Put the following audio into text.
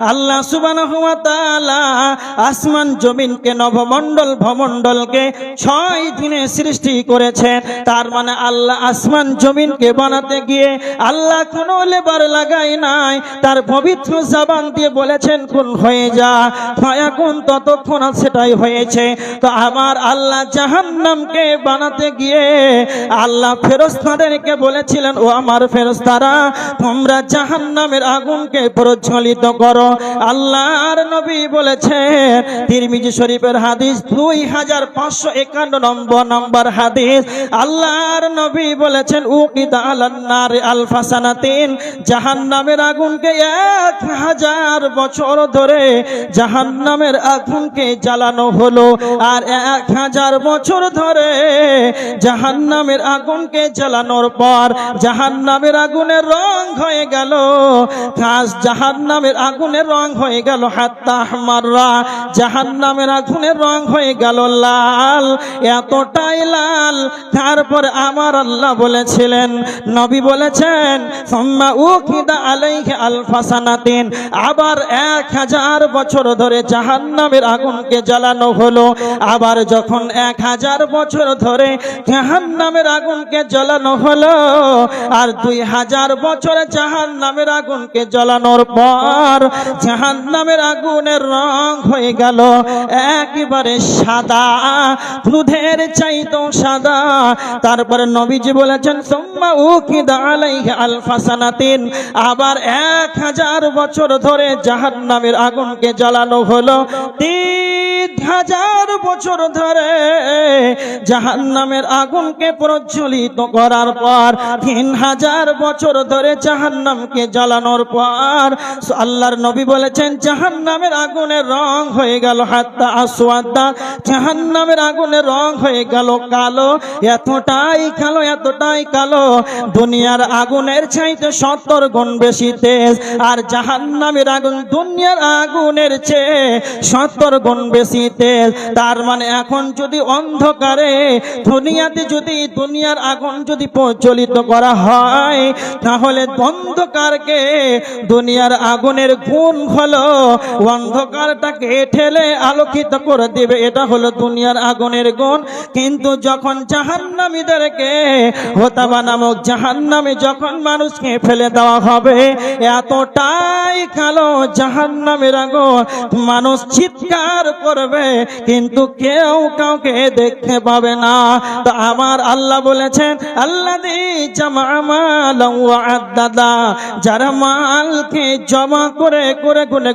আল্লাহ সুবহানাহু ওয়া তাআলা আসমান জমিনকে নভমণ্ডল ভমণ্ডলকে 6 দিনে সৃষ্টি করেছেন। তার মানে আল্লাহ আসমান জমিনকে বানাতে গিয়ে আল্লাহ কোনো লেবার লাগাই নাই, তার পবিত্র জবান দিয়ে বলেছেন কুন হয়ে যা, ফায়াকুন, ততক্ষণ সেটাই হয়েছে। তো আমার আল্লাহ জাহান্নামকে বানাতে গিয়ে আল্লাহ ফেরেশতাদেরকে বলেছিলেন, ও আমার ফেরেশতারা, তোমরা জাহান্নামের আগুনকে প্রজ্বলিত করো। আল্লাহর নবী বলেছেন, তিরমিজি শরীফের হাদিস 2551 নম্বর হাদিস, আল্লাহর নবী বলেছেন, উকিদা আলান নার আলফাসানাতিন, জাহান্নামের আগুনকে 1000 বছর ধরে জাহান্নামের আগুনকে জ্বালানো হলো। আর 1000 বছর ধরে জাহান্নামের আগুনকে জ্বালানোর পর জাহান্নামের আগুনের রং হয়ে গেল, খাস জাহান্নামের আগুনের রং হয়ে গেল হাত্তা আহমাররা, জাহান্নামের আগুনের রং হয়ে গেল লাল, এতটাই লাল। তারপর আমার আল্লাহ বলেছিলেন, নবী বলেছেন, সুম্মা উকিদা আলাইহি আলফাসানাতিন, আবার 1000 বছর ধরে জাহান্নামের আগুনকে জ্বালানো হলো। আবার যখন 1000 বছর ধরে জাহান্নামের আগুনকে জ্বালানো হলো, আর 2000 বছরে জাহান্নামের আগুনকে জ্বালানোর পর জাহান্নামের আগুনের রং হয়ে গেল একেবারে সাদা, দুধের চাইতো সাদা। তারপরে নবীজি বলেছেন, সুম্মা উকিদা আলাইহি আলফাসানাতিন, আবার 1000 বছর ধরে জাহান্নামের আগুনকে জ্বালানো হলো। 3000 বছর ধরে জাহান্নামের আগুনকে প্রজ্বলিত করার পর 3000 বছর ধরে জাহান্নামকে জ্বালানোর পর আল্লাহর নবী বলেছেন, জাহান্নামের আগুনের রং হয়ে গেল হাত্তা আসওয়াদা, জাহান্নামের আগুনের রং হয়ে গেল কালো, এতটাই কালো, এতটাই কালো, দুনিয়ার আগুনের চাইতে 70 গুণ বেশি তেজ। আর জাহান্নামের আগুন দুনিয়ার আগুনের চেয়ে 70 গুণ বেশি তেজ। তার মানে এখন যদি অন্ধকারে দুনিয়াতে যদি দুনিয়ার আগুন যদি প্রজ্বলিত করা হয়, তাহলে অন্ধকারকে দুনিয়ার আগুনের গুণ হলো অন্ধকারটাকে ঠেলে আলোকিত করে দেবে, এটা হলো দুনিয়ার আগুনের গুণ। কিন্তু যখন জাহান্নামীদেরকে হোতাবা নামক জাহান্নামে যখন মানুষকে ফেলে দেওয়া হবে, এতটাই কালো জাহান্নামের আগুন, মানুষ চিৎকার করবে কিন্তু কেউ কাউকে দেখতে পাবে না। তো আমার আল্লাহ বলেছেন, আল্লাযী জামা মালান ওয়া আদ্দাদা, যারা মালকে জমা করে করে